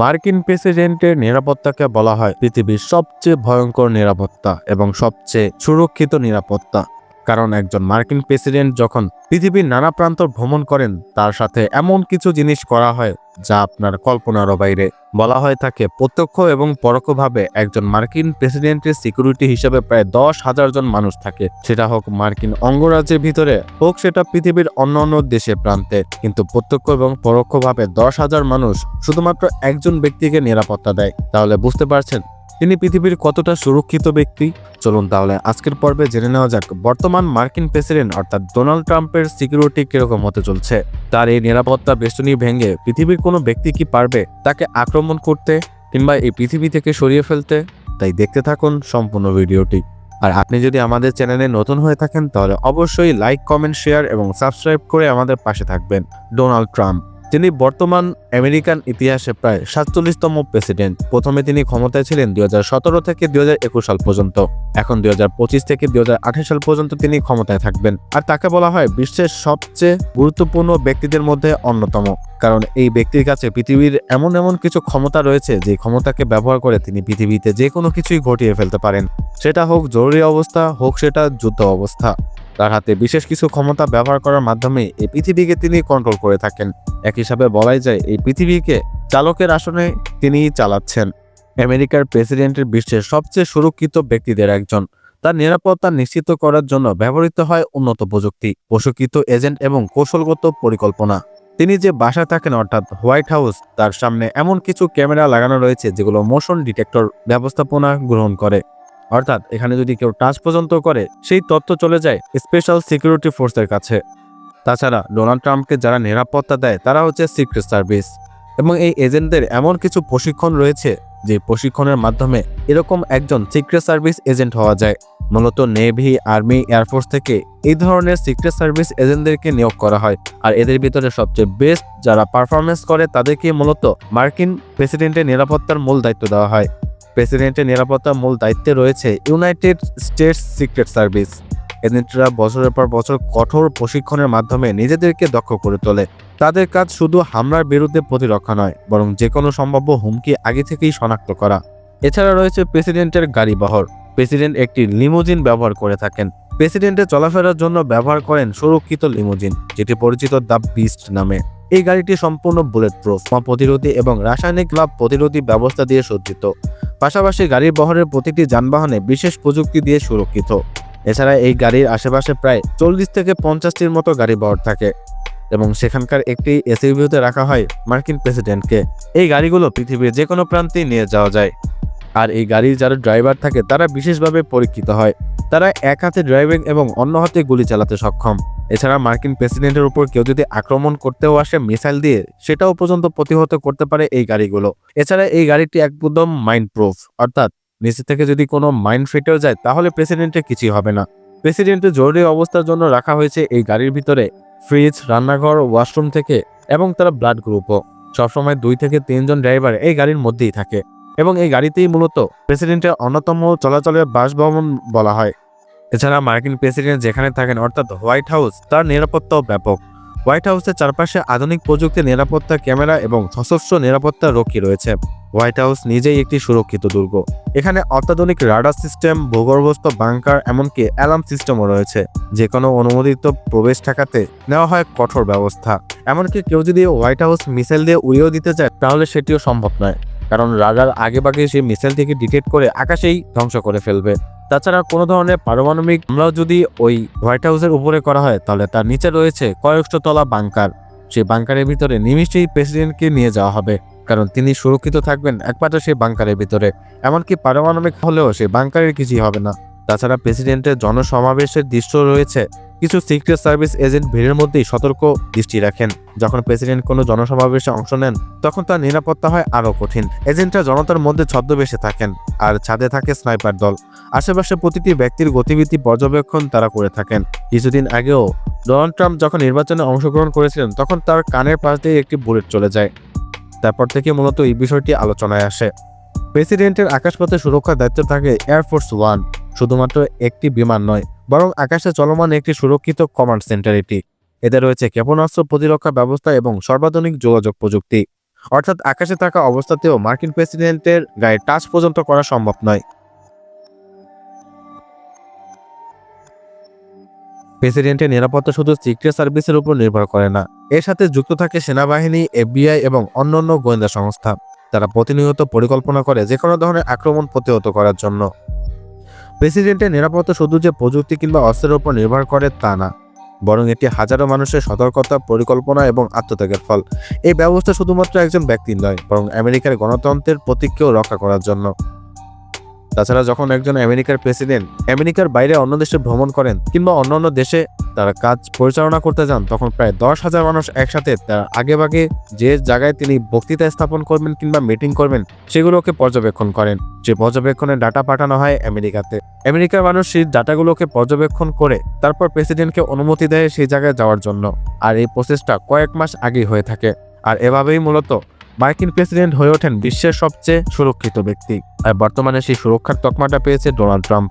মার্কিন প্রেসিডেন্টের নিরাপত্তাকে বলা হয় পৃথিবীর সবচেয়ে ভয়ঙ্কর নিরাপত্তা এবং সবচেয়ে সুরক্ষিত নিরাপত্তা। কারণ একজন মার্কিন প্রেসিডেন্ট যখন পৃথিবীর নানা প্রান্ত ভ্রমণ করেন, তার সাথে এমন কিছু জিনিস করা হয় যা আপনার কল্পনারও বাইরে। বলা হয় থাকে প্রত্যক্ষ এবং পরোক্ষভাবে একজন মার্কিন প্রেসিডেন্টের সিকিউরিটি হিসেবে প্রায় 10,000 জন মানুষ থাকে, সেটা হোক মার্কিন অঙ্গরাজ্যের ভিতরে হোক সেটা পৃথিবীর অন্যান্য দেশে প্রান্তে। কিন্তু প্রত্যক্ষ এবং পরোক্ষভাবে 10,000 মানুষ শুধুমাত্র একজন ব্যক্তিকে নিরাপত্তা দেয়। তাহলে বুঝতে পারছেন তিনি পৃথিবীর কতটা সুরক্ষিত ব্যক্তি। চলুন তাহলে আজকের পর্বে জেনে নেওয়া যাক বর্তমান মার্কিন প্রেসিডেন্ট অর্থাৎ ডোনাল্ড ট্রাম্পের সিকিউরিটি কিরকম হতে চলছে। তার এই নিরাপত্তা বেষ্টনী ভেঙে পৃথিবীর কোনো ব্যক্তি কি পারবে তাকে আক্রমণ করতে কিংবা এই পৃথিবী থেকে সরিয়ে ফেলতে? তাই দেখতে থাকুন সম্পূর্ণ ভিডিওটি। আর আপনি যদি আমাদের চ্যানেলে নতুন হয়ে থাকেন তাহলে অবশ্যই লাইক, কমেন্ট, শেয়ার এবং সাবস্ক্রাইব করে আমাদের পাশে থাকবেন। ডোনাল্ড ট্রাম্প তিনি বর্তমান আমেরিকান ইতিহাসে প্রায় 47তম প্রেসিডেন্ট। প্রথমে তিনি ক্ষমতায় ছিলেন 2017 থেকে 2021 সাল পর্যন্ত। এখন 2025 থেকে 2028 সাল পর্যন্ত তিনি ক্ষমতায় থাকবেন। আর তাকে বলা হয় বিশ্বের সবচেয়ে গুরুত্বপূর্ণ ব্যক্তিদের মধ্যে অন্যতম। কারণ এই ব্যক্তির কাছে পৃথিবীর এমন এমন কিছু ক্ষমতা রয়েছে যে ক্ষমতাকে ব্যবহার করে তিনি পৃথিবীতে যে কোনো কিছুই ঘটিয়ে ফেলতে পারেন। সেটা হোক জরুরি অবস্থা, হোক সেটা যুদ্ধ অবস্থা। তার হাতে বিশেষ কিছু ক্ষমতা ব্যবহার করার মাধ্যমে এই পৃথিবীকে তিনি কন্ট্রোল করে থাকেন। এক হিসাবে বলাই যায় এই পৃথিবীকে চালকের আসনে তিনিই চালাচ্ছেন। আমেরিকার প্রেসিডেন্টের বিশ্বের সবচেয়ে সুরক্ষিত ব্যক্তিদের একজন। তার নিরাপত্তা নিশ্চিত করার জন্য ব্যবহৃত হয় উন্নত প্রযুক্তি, প্রশিক্ষিত এজেন্ট এবং কৌশলগত পরিকল্পনা। তিনি যে বাসায় থাকেন অর্থাৎ হোয়াইট হাউস, তার সামনে এমন কিছু ক্যামেরা লাগানো রয়েছে যেগুলো মোশন ডিটেক্টর ব্যবস্থাপনা গ্রহণ করে। অর্থাৎ এখানে যদি কেউ টাচ পর্যন্ত করে সেই তথ্য চলে যায় স্পেশাল সিকিউরিটি ফোর্সের কাছে। তাছাড়া ডোনাল্ড ট্রাম্পকে যারা নিরাপত্তা দেয় তারা হচ্ছে সিক্রেট সার্ভিস, এবং এই এজেন্টদের এমন কিছু প্রশিক্ষণ রয়েছে যে প্রশিক্ষণের মাধ্যমে এরকম একজন সিক্রেট সার্ভিস এজেন্ট হওয়া যায়। মূলত নেভি, আর্মি, এয়ারফোর্স থেকে এই ধরনের সিক্রেট সার্ভিস এজেন্টদেরকে নিয়োগ করা হয়। আর এদের ভিতরে সবচেয়ে বেস্ট যারা পারফরমেন্স করে তাদেরকে মূলত মার্কিন প্রেসিডেন্টের নিরাপত্তার মূল দায়িত্ব দেওয়া হয়। প্রেসিডেন্টের নিরাপত্তার মূল দায়িত্বে রয়েছে ইউনাইটেড স্টেটস সিক্রেট সার্ভিস। এজেন্টরা বছরের পর বছর কঠোর প্রশিক্ষণের মাধ্যমে নিজেদেরকে দক্ষ করে তোলে। তাদের কাজ শুধু হামলার বিরুদ্ধে প্রতিরক্ষা নয়, বরং যে কোনো সম্ভাব্য হুমকি আগে থেকেই শনাক্ত করা। এছাড়া রয়েছে প্রেসিডেন্টের গাড়ি বহর। প্রেসিডেন্ট একটি লিমুজিন ব্যবহার করে থাকেন। প্রেসিডেন্টের চলাফেরার জন্য ব্যবহার করেন সুরক্ষিত লিমুজিন, যেটি পরিচিত দ্য বিস্ট নামে। এই গাড়িটি সম্পূর্ণ বুলেট প্রুফ, প্রতিরোধী এবং রাসায়নিক লাভ প্রতিরোধী ব্যবস্থা দিয়ে সজ্জিত। পাশাপাশি গাড়ির বহরের প্রতিটি যানবাহনে বিশেষ প্রযুক্তি দিয়ে সুরক্ষিত। এছাড়া এই গাড়ির আশেপাশে প্রায় 40 থেকে 50টির মতো গাড়ি বহর থাকে, এবং সেখানকার একটি এসইউভিতে রাখা হয় মার্কিন প্রেসিডেন্টকে। এই গাড়িগুলো পৃথিবীর যে কোনো প্রান্তেই নিয়ে যাওয়া যায়। আর এই গাড়ির যারা ড্রাইভার থাকে তারা বিশেষভাবে পরীক্ষিত হয়। তারা এক হাতে ড্রাইভিং এবং অন্য হাতে গুলি চালাতে সক্ষম। এছাড়া মার্কিন প্রেসিডেন্টের উপর কেউ যদি আক্রমণ করতেও আসে মিসাইল দিয়ে, সেটাও পর্যন্ত প্রতিহত করতে পারে এই গাড়িগুলো। এছাড়া এই গাড়িটি একদম মাইন্ড প্রুফ, অর্থাৎ নিচে থেকে যদি কোনো মাইন্ড ফেটেও যায় তাহলে প্রেসিডেন্টের কিছুই হবে না। প্রেসিডেন্টের জরুরি অবস্থার জন্য রাখা হয়েছে এই গাড়ির ভিতরে ফ্রিজ, রান্নাঘর, ওয়াশরুম থেকে, এবং তারা ব্লাড গ্রুপও। সবসময় 2 থেকে 3 জন ড্রাইভার এই গাড়ির মধ্যেই থাকে, এবং এই গাড়িতেই মূলত প্রেসিডেন্টের অন্যতম চলাচলের বাসভবন বলা হয়। এছাড়া মার্কিন প্রেসিডেন্ট যেখানে থাকেন অর্থাৎ হোয়াইট হাউস, তার নিরাপত্তাও ব্যাপক। হোয়াইট হাউসের চারপাশে আধুনিক প্রযুক্তির নিরাপত্তা ক্যামেরা এবং সশস্ত্র নিরাপত্তা রক্ষী রয়েছে। হোয়াইট হাউস নিজেই একটি সুরক্ষিত দুর্গ। এখানে অত্যাধুনিক রাডার সিস্টেম, ভূগর্ভস্থ বাংকার, এমনকি অ্যালার্ম সিস্টেমও রয়েছে। যে কোনো অনুমোদিত প্রবেশ ঠেকাতে নেওয়া হয় কঠোর ব্যবস্থা। এমনকি কেউ যদি হোয়াইট হাউস মিসাইল দিয়ে উড়িয়েও দিতে চায় তাহলে সেটিও সম্ভব নয়, কারণ রাডার আগেভাগে সেই মিসাইল থেকে ডিটেক্ট করে আকাশেই ধ্বংস করে ফেলবে। তাছাড়া কোনো ধরনের পারমাণবিক হামলাও যদি ওই হোয়াইট হাউসের উপরে করা হয় তাহলে তার নিচে রয়েছে কয়েকশো তলা বাংকার। সেই বাংকারের ভিতরে নিমিষেই প্রেসিডেন্টকে নিয়ে যাওয়া হবে, কারণ তিনি সুরক্ষিত থাকবেন একমাত্র সেই বাংকারের ভিতরে। এমনকি পারমাণবিক হলেও সেই বাংকারের কিছুই হবে না। তাছাড়া প্রেসিডেন্টের জনসমাবেশের দৃশ্য রয়েছে। কিছু সিক্রেট সার্ভিস এজেন্ট ভিড়ের মধ্যেই সতর্ক দৃষ্টি রাখেন। যখন প্রেসিডেন্ট কোনো জনসমাবেশে অংশ নেন তখন তার নিরাপত্তা হয় আরও কঠিন। এজেন্টরা জনতার মধ্যে ছদ্মবেশে থাকেন, আর ছাদে থাকে স্নাইপার দল। আশেপাশে প্রতিটি ব্যক্তির গতিবিধি পর্যবেক্ষণ তারা করে থাকেন। কিছুদিন আগেও ডোনাল্ড ট্রাম্প যখন নির্বাচনে অংশগ্রহণ করেছিলেন তখন তার কানের পাশ দিয়ে একটি বুলেট চলে যায়। তারপর থেকে মূলত এই বিষয়টি আলোচনায় আসে। প্রেসিডেন্টের আকাশপথে সুরক্ষার দায়িত্ব থাকে এয়ারফোর্স ওয়ান। শুধুমাত্র একটি বিমান নয়, বরং আকাশে চলমান একটি সুরক্ষিত কমান্ড সেন্টার এটি। এতে রয়েছে ক্ষেপণাস্ত্র প্রতিরক্ষা ব্যবস্থা এবং সর্বাধুনিক যোগাযোগ প্রযুক্তি। অর্থাৎ আকাশে থাকা অবস্থাতেও মার্কিন প্রেসিডেন্টের গায়ে টাচ পর্যন্ত করা সম্ভব নয়। প্রেসিডেন্টের নিরাপত্তা শুধু সিক্রেট সার্ভিসের উপর নির্ভর করে না, এর সাথে যুক্ত থাকে সেনাবাহিনী, এফবিআই এবং অন্যান্য গোয়েন্দা সংস্থা। তারা প্রতিনিয়ত পরিকল্পনা করে যে কোনো ধরনের আক্রমণ প্রতিহত করার জন্য। প্রেসিডেন্টের নিরাপত্তা শুধু যে প্রযুক্তি কিংবা অস্ত্রের উপর নির্ভর করে তা না, বরং এটি হাজারো মানুষের সতর্কতা, পরিকল্পনা এবং আত্মত্যাগের ফল। এই ব্যবস্থা শুধুমাত্র একজন ব্যক্তির নয়, বরং আমেরিকার গণতন্ত্রের প্রতীককেও রক্ষা করার জন্য। তাছাড়া যখন একজন আমেরিকার প্রেসিডেন্ট আমেরিকার বাইরে অন্য দেশে ভ্রমণ করেন কিংবা অন্যান্য দেশে তারা কাজ পরিচালনা করতে যান, তখন প্রায় 10,000 মানুষ একসাথে তার আগেভাগে যে জায়গায় তিনি বক্তৃতা স্থাপন করবেন কিংবা মিটিং করবেন সেগুলোকে পর্যবেক্ষণ করেন। যে পর্যবেক্ষণের ডাটা পাঠানো হয় আমেরিকাতে। আমেরিকার মানুষ সেই ডাটাগুলোকে পর্যবেক্ষণ করে তারপর প্রেসিডেন্টকে অনুমতি দেয় সেই জায়গায় যাওয়ার জন্য। আর এই প্রসেসটা কয়েক মাস আগেই হয়ে থাকে। আর এভাবেই মূলত মার্কিন প্রেসিডেন্ট হয়ে ওঠেন বিশ্বের সবচেয়ে সুরক্ষিত ব্যক্তি। আর বর্তমানে সেই সুরক্ষার তকমাটা পেয়েছে ডোনাল্ড ট্রাম্প।